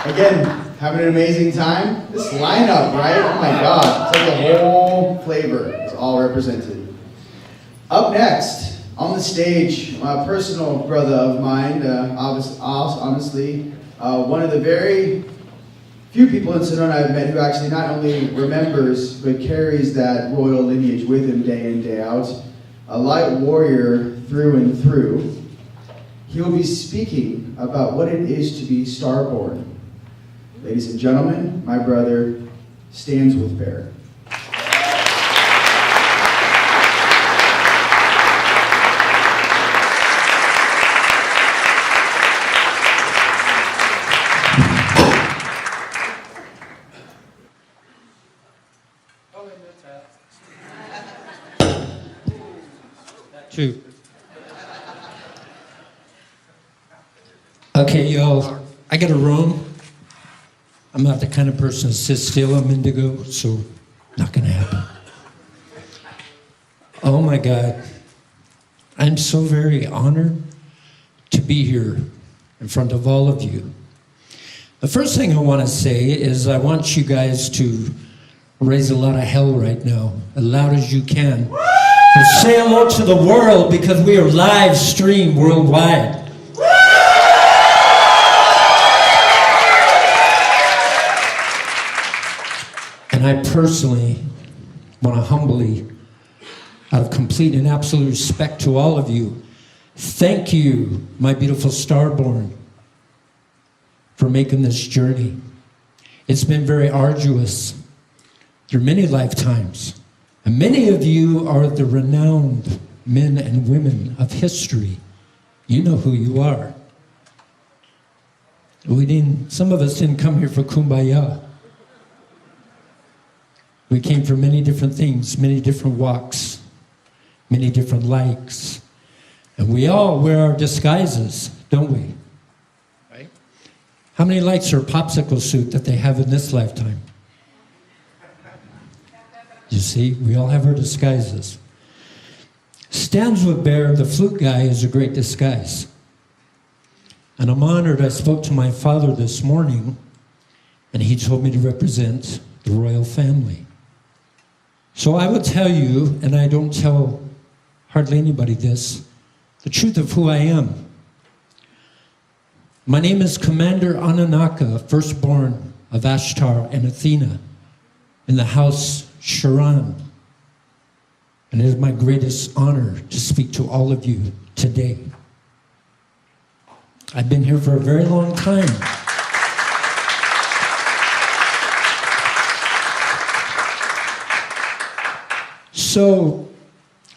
Again, having an amazing time. This lineup, right? Oh my God, it's like the whole flavor is all represented. Up next, on the stage, a personal brother of mine, honestly, one of the very few people in Sedona I've met who actually not only remembers, but carries that royal lineage with him day in, day out. A light warrior through and through. He will be speaking about what it is to be starborn. Ladies and gentlemen, my brother, Standswithbear. Two. Okay, yo, I got a room. I'm not the kind of person that sits still. I'm indigo, so not gonna happen. Oh my God. I'm so very honored to be here in front of all of you. The first thing I want to say is I want you guys to raise a lot of hell right now, as loud as you can. And say hello to the world because we are live streamed worldwide. And I personally want to humbly, out of complete and absolute respect to all of you, thank you, my beautiful starborn, for making this journey. It's been very arduous through many lifetimes. And many of you are the renowned men and women of history. You know who you are. Some of us didn't come here for kumbaya. We came for many different things, many different walks, many different likes. And we all wear our disguises, don't we? Right? How many likes are a popsicle suit that they have in this lifetime? You see, we all have our disguises. Standswithbear, the flute guy, is a great disguise. And I'm honored. I spoke to my father this morning, and he told me to represent the royal family. So I will tell you, and I don't tell hardly anybody this, the truth of who I am. My name is Commander Ananaka, firstborn of Ashtar and Athena, in the house Sharon. And it is my greatest honor to speak to all of you today. I've been here for a very long time. So,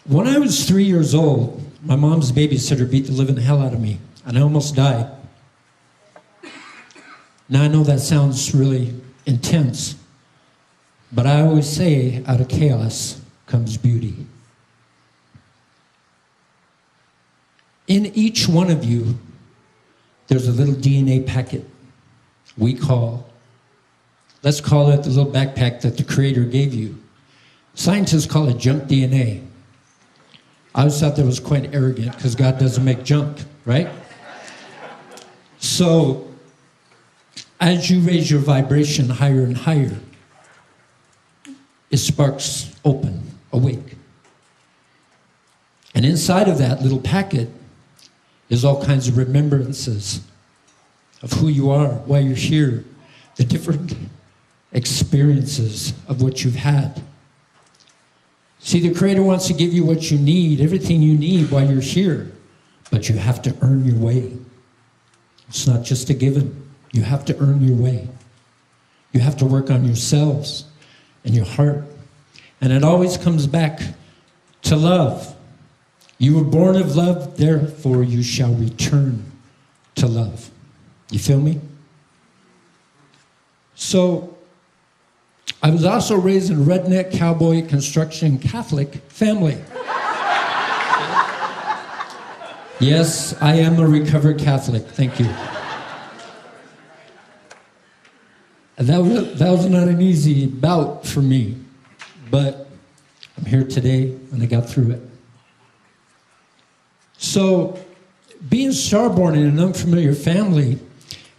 when I was 3 years old, my mom's babysitter beat the living hell out of me, and I almost died. Now I know that sounds really intense, but I always say, out of chaos comes beauty. In each one of you, there's a little DNA packet let's call it the little backpack that the Creator gave you. Scientists call it junk DNA. I always thought that was quite arrogant because God doesn't make junk, right? So, as you raise your vibration higher and higher, it sparks open, awake. And inside of that little packet is all kinds of remembrances of who you are, why you're here, the different experiences of what you've had. See, the Creator wants to give you what you need, everything you need while you're here, but you have to earn your way. It's not just a given. You have to earn your way. You have to work on yourselves and your heart. And it always comes back to love. You were born of love, therefore you shall return to love. You feel me? So, I was also raised in a redneck, cowboy, construction, Catholic family. Yes, I am a recovered Catholic. Thank you. And that was not an easy bout for me, but I'm here today and I got through it. So, being starborn in an unfamiliar family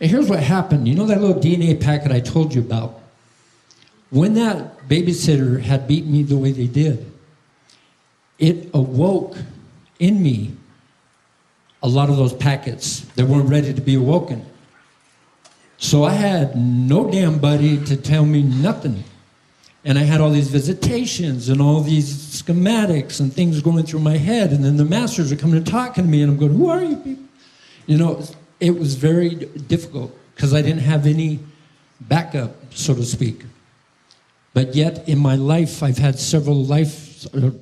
And here's what happened. You know that little DNA packet I told you about? When that babysitter had beaten me the way they did, it awoke in me a lot of those packets that weren't ready to be awoken. So I had no damn buddy to tell me nothing. And I had all these visitations and all these schematics and things going through my head. And then the masters are coming and talking to me, and I'm going, who are you people? You know, it was very difficult because I didn't have any backup, so to speak. But yet in my life, I've had several lives, well,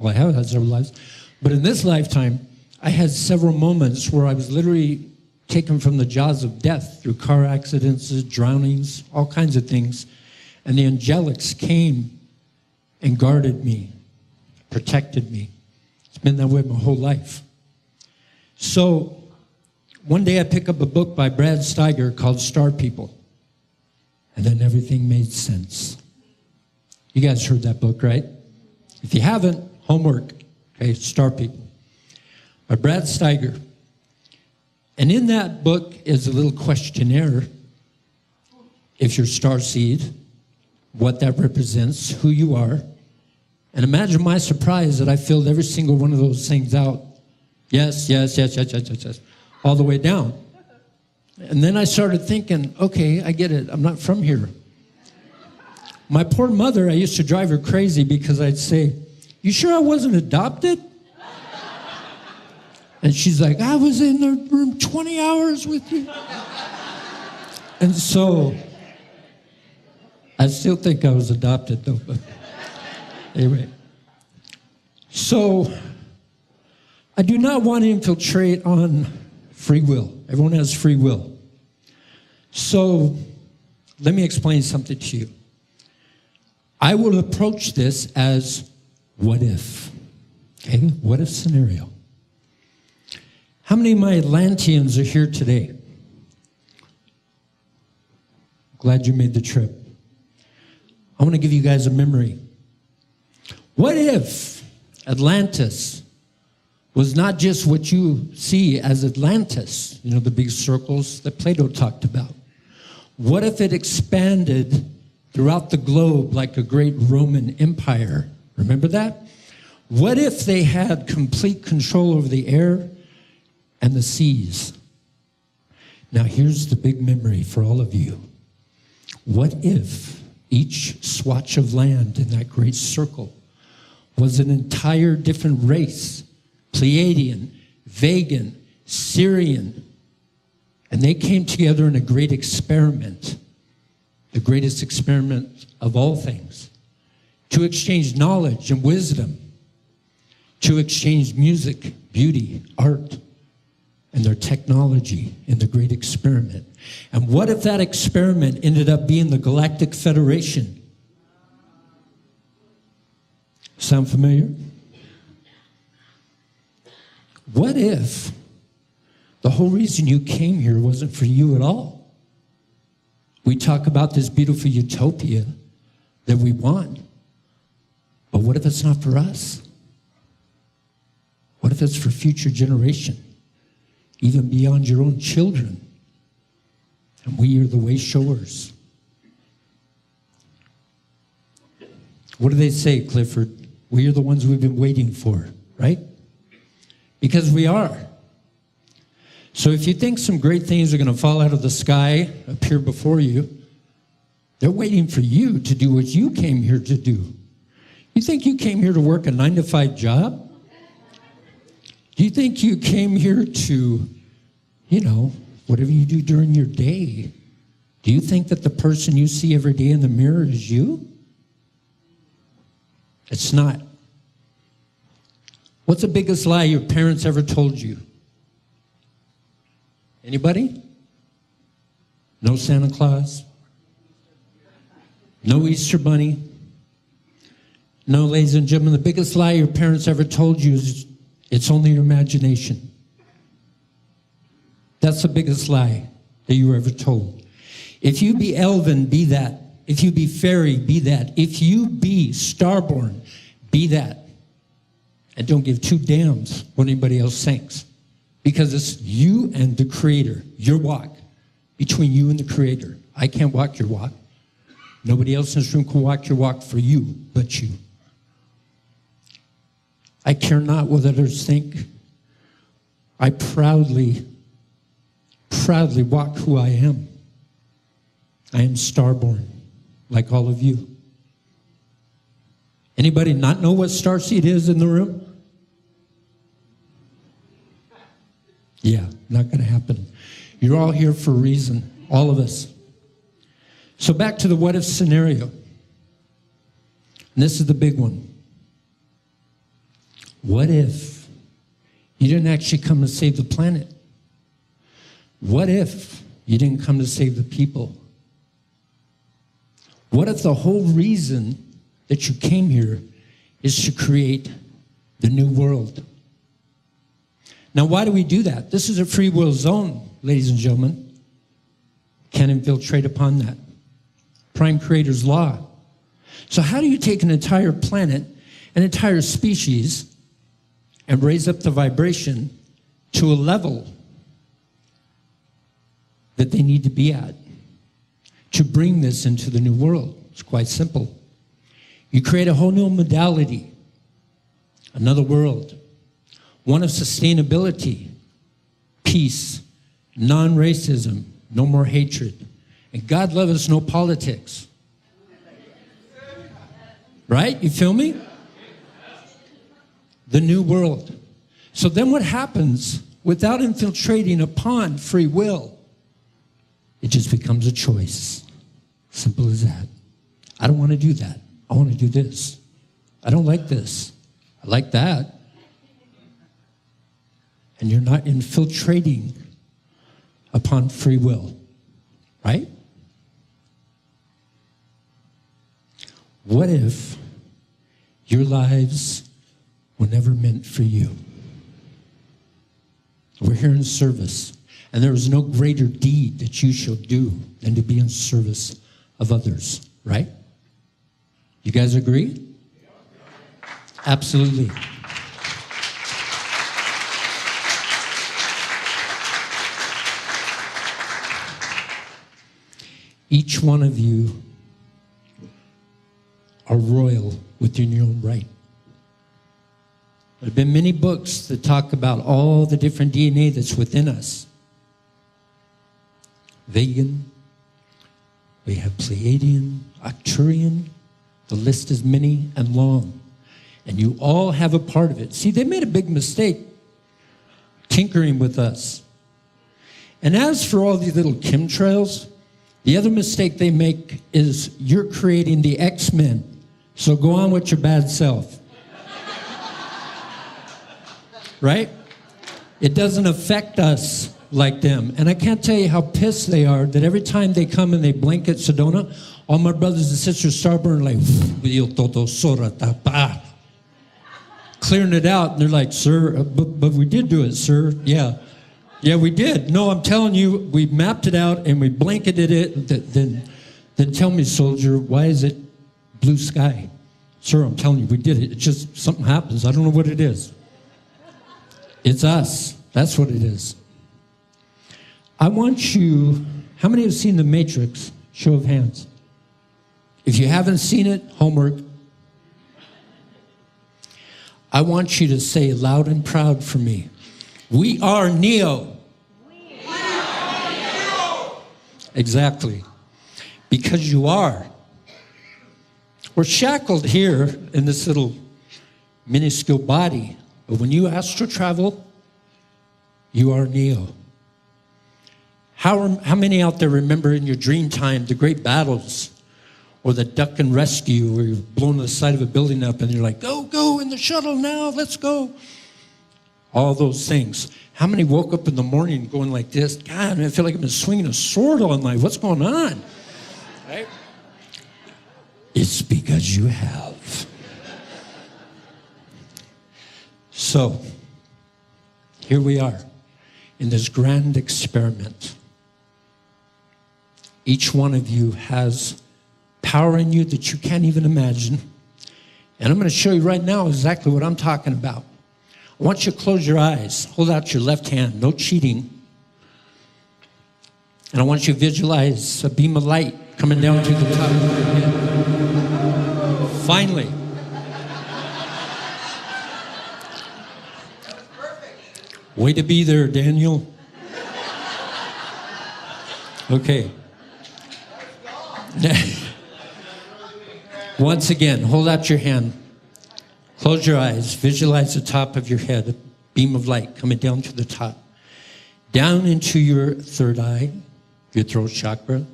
I have had several lives, but in this lifetime, I had several moments where I was literally taken from the jaws of death through car accidents, drownings, all kinds of things. And the angelics came and guarded me, protected me. It's been that way my whole life. So one day I pick up a book by Brad Steiger called Star People. And then everything made sense. You guys heard that book, right? If you haven't, homework, okay, Star People by Brad Steiger. And in that book is a little questionnaire. If you're starseed, what that represents, who you are. And imagine my surprise that I filled every single one of those things out. Yes, yes, yes, yes, yes, yes, yes, all the way down. And then I started thinking, okay, I get it. I'm not from here. My poor mother, I used to drive her crazy because I'd say, you sure I wasn't adopted? And she's like, I was in the room 20 hours with you. And so, I still think I was adopted though, but anyway. So, I do not want to infiltrate on free will. Everyone has free will. So, let me explain something to you. I will approach this as what if, okay? What if scenario. How many of my Atlanteans are here today? Glad you made the trip. I want to give you guys a memory. What if Atlantis was not just what you see as Atlantis, you know, the big circles that Plato talked about? What if it expanded throughout the globe like a great Roman Empire? Remember that? What if they had complete control over the air and the seas? Now here's the big memory for all of you. What if each swatch of land in that great circle was an entire different race? Pleiadian, Vegan, Syrian. And they came together in a great experiment, the greatest experiment of all things, to exchange knowledge and wisdom, to exchange music, beauty, art, and their technology in the great experiment. And what if that experiment ended up being the Galactic Federation? Sound familiar? What if the whole reason you came here wasn't for you at all? We talk about this beautiful utopia that we want, but what if it's not for us? What if it's for future generation? Even beyond your own children. And we are the way showers. What do they say, Clifford? We are the ones we've been waiting for, right? Because we are. So if you think some great things are going to fall out of the sky, appear before you, they're waiting for you to do what you came here to do. You think you came here to work a 9-to-5 job? Do you think you came here to, you know, whatever you do during your day? Do you think that the person you see every day in the mirror is you? It's not. What's the biggest lie your parents ever told you? Anybody? No Santa Claus? No Easter Bunny? No, ladies and gentlemen, the biggest lie your parents ever told you is it's only your imagination. That's the biggest lie that you were ever told. If you be elven, be that. If you be fairy, be that. If you be starborn, be that. And don't give two damns what anybody else thinks. Because it's you and the Creator, your walk. between you and the Creator. I can't walk your walk. Nobody else in this room can walk your walk for you but you. I care not what others think. I proudly walk who I am. I am starborn, like all of you. Anybody not know what starseed is in the room? Yeah, not going to happen. You're all here for a reason, all of us. So back to the what if scenario. And this is the big one. What if you didn't actually come to save the planet? What if you didn't come to save the people? What if the whole reason that you came here is to create the new world? Now, why do we do that? This is a free will zone, ladies and gentlemen. Can't infiltrate upon that. Prime Creator's law. So how do you take an entire planet, an entire species, and raise up the vibration to a level that they need to be at to bring this into the new world? It's quite simple. You create a whole new modality, another world, one of sustainability, peace, non-racism, no more hatred, and God love us, no politics. Right? You feel me? The new world. So then what happens without infiltrating upon free will? It just becomes a choice. Simple as that. I don't want to do that. I want to do this. I don't like this. I like that. And you're not infiltrating upon free will, right? What if your lives were never meant for you? We're here in service, and there is no greater deed that you shall do than to be in service of others, right? You guys agree? Absolutely. Each one of you are royal within your own right. There have been many books that talk about all the different DNA that's within us. Vegan, we have Pleiadian, Arcturian, the list is many and long. And you all have a part of it. See, they made a big mistake tinkering with us. And as for all these little chemtrails, the other mistake they make is you're creating the X-Men. So go on with your bad self. Right? It doesn't affect us like them. And I can't tell you how pissed they are that every time they come and they blanket Sedona, all my brothers and sisters start burning like, clearing it out. And they're like, sir, but we did do it, sir. Yeah. Yeah, we did. No, I'm telling you, we mapped it out and we blanketed it. Then tell me, soldier, why is it blue sky? Sir, I'm telling you, we did it. It's just something happens. I don't know what it is. It's us. That's what it is. I want you, how many have seen The Matrix? Show of hands. If you haven't seen it, homework. I want you to say loud and proud for me, we are Neo. We are Neo. Exactly. Because you are. We're shackled here in this little minuscule body. But when you astral travel, you are Neo. How many out there remember in your dream time the great battles or the duck and rescue where you're blown to the side of a building up and you're like, go in the shuttle now, let's go. All those things. How many woke up in the morning going like this? God, I feel like I've been swinging a sword all night. What's going on? Right? It's because you have. So, here we are in this grand experiment. Each one of you has power in you that you can't even imagine. And I'm going to show you right now exactly what I'm talking about. I want you to close your eyes. Hold out your left hand. No cheating. And I want you to visualize a beam of light coming down to the top of your head. Finally. Way to be there, Daniel. Okay. Once again, hold out your hand. Close your eyes. Visualize the top of your head, a beam of light coming down to the top. Down into your third eye, your throat chakra,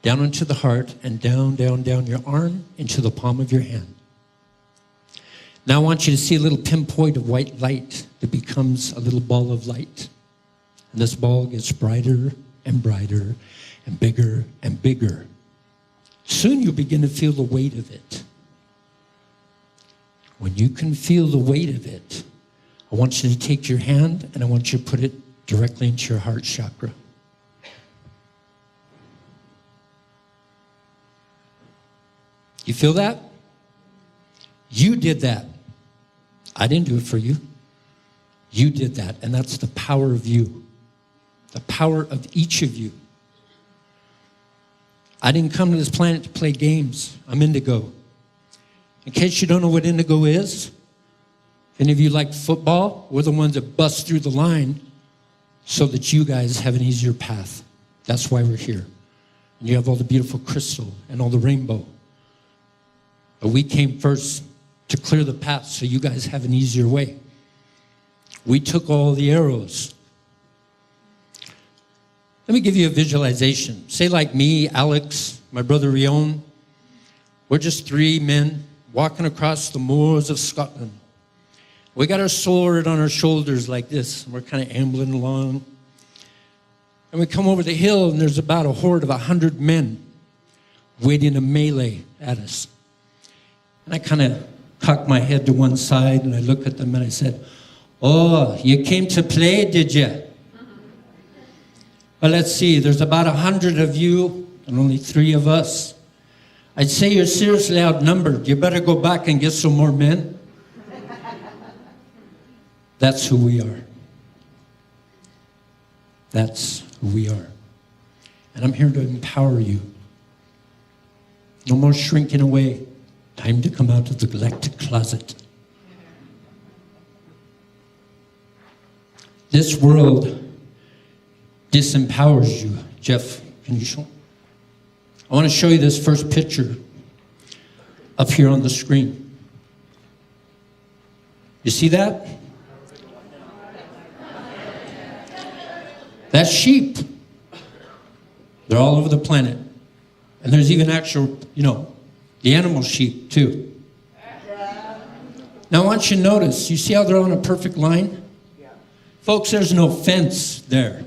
down into the heart, and down, down, down your arm into the palm of your hand. Now I want you to see a little pinpoint of white light that becomes a little ball of light. And this ball gets brighter and brighter and bigger and bigger. Soon you'll begin to feel the weight of it. When you can feel the weight of it, I want you to take your hand and I want you to put it directly into your heart chakra. You feel that? You did that. I didn't do it for you. You did that, and that's the power of you. The power of each of you. I didn't come to this planet to play games. I'm indigo. In case you don't know what indigo is, any of you like football? We're the ones that bust through the line so that you guys have an easier path. That's why we're here. And you have all the beautiful crystal and all the rainbow. But we came first to clear the path so you guys have an easier way. We took all the arrows. Let me give you a visualization. Say like me, Alex, my brother Rion. We're just three men walking across the moors of Scotland. We got our sword on our shoulders like this, and we're kind of ambling along. And we come over the hill, and there's about a horde of 100 men waiting to melee at us. And I kind of cocked my head to one side, and I looked at them, and I said, "Oh, you came to play, did you? Well, let's see, there's about 100 of you, and only 3 of us. I'd say you're seriously outnumbered. You better go back and get some more men." That's who we are. That's who we are. And I'm here to empower you. No more shrinking away. Time to come out of the galactic closet. This world disempowers you. Jeff, can you show? I want to show you this first picture up here on the screen. You see that? That's sheep. They're all over the planet. And there's even actual, the animal sheep too. Now I want you to notice, you see how they're on a perfect line? Yeah. Folks, there's no fence there.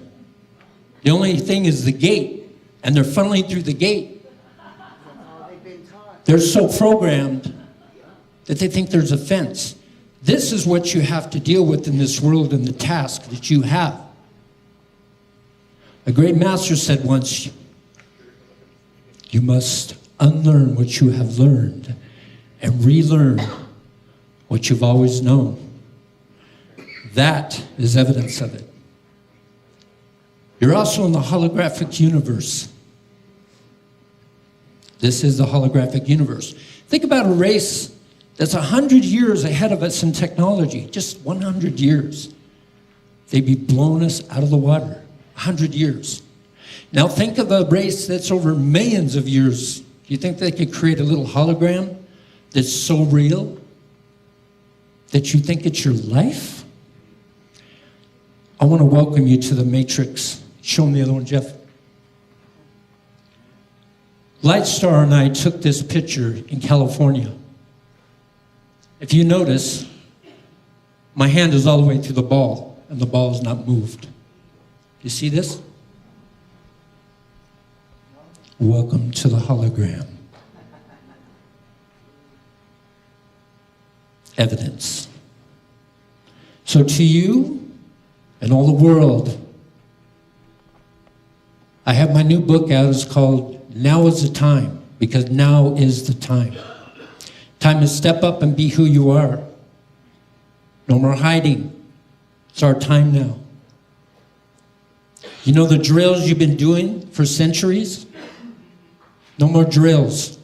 The only thing is the gate, and they're funneling through the gate. They're so programmed that they think there's a fence. This is what you have to deal with in this world and the task that you have. A great master said once, you must unlearn what you have learned and relearn what you've always known. That is evidence of it. You're also in the holographic universe. This is the holographic universe. Think about a race that's 100 years ahead of us in technology, just 100 years. They'd be blowing us out of the water, 100 years. Now think of a race that's over millions of years. Do you think they could create a little hologram that's so real that you think it's your life? I want to welcome you to the Matrix. Show me the other one, Jeff. Lightstar and I took this picture in California. If you notice, my hand is all the way through the ball, and the ball is not moved. You see this? Welcome to the hologram. Evidence. So to you and all the world, I have my new book out. It's called Now is the Time, because now is the time. Time to step up and be who you are. No more hiding. It's our time now. You know the drills you've been doing for centuries? No more drills.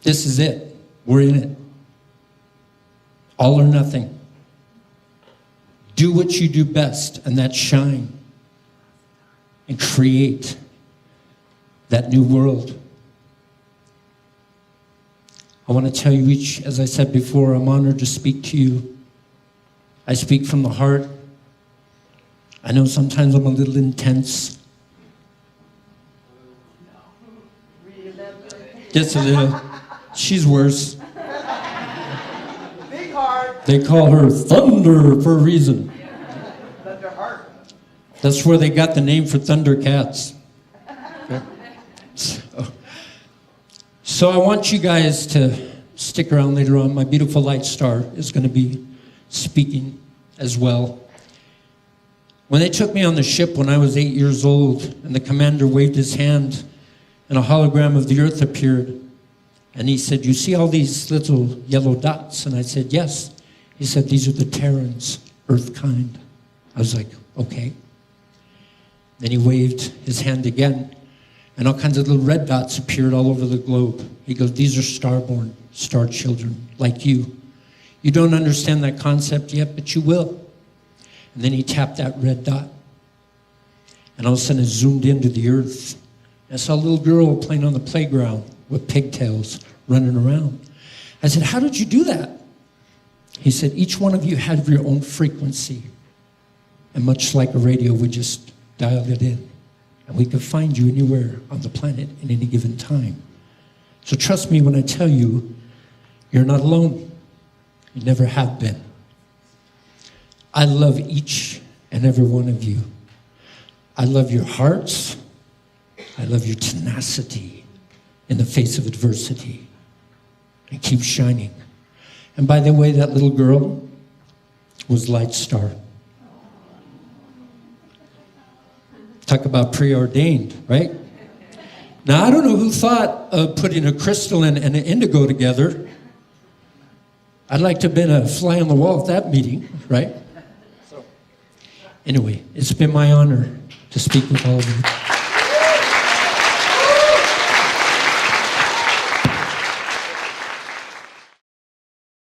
This is it. We're in it. All or nothing. Do what you do best, and that's shine. And create that new world. I want to tell you each, as I said before, I'm honored to speak to you. I speak from the heart. I know sometimes I'm a little intense. Just a little. She's worse. Big heart. They call her Thunder for a reason. Thunder heart. That's where they got the name for Thundercats. So I want you guys to stick around later on. My beautiful Lightstar is going to be speaking as well. When they took me on the ship when I was 8 years old, and the commander waved his hand, and a hologram of the earth appeared, and he said, "You see all these little yellow dots?" And I said, "Yes." He said, "These are the Terrans, Earth kind." I was like, "Okay." Then he waved his hand again, and all kinds of little red dots appeared all over the globe. He goes, "These are starborn, star children, like you. You don't understand that concept yet, but you will." And then he tapped that red dot, and all of a sudden it zoomed into the earth. I saw a little girl playing on the playground with pigtails running around. I said, "How did you do that?" He said, "Each one of you had your own frequency. And much like a radio, we just dialed it in. And we could find you anywhere on the planet at any given time. So trust me when I tell you, you're not alone. You never have been. I love each and every one of you. I love your hearts. I love your tenacity in the face of adversity. And keep shining." And by the way, that little girl was Lightstar. Talk about preordained, right? Now, I don't know who thought of putting a crystal and an indigo together. I'd like to have been a fly on the wall at that meeting, right? Anyway, it's been my honor to speak with all of you.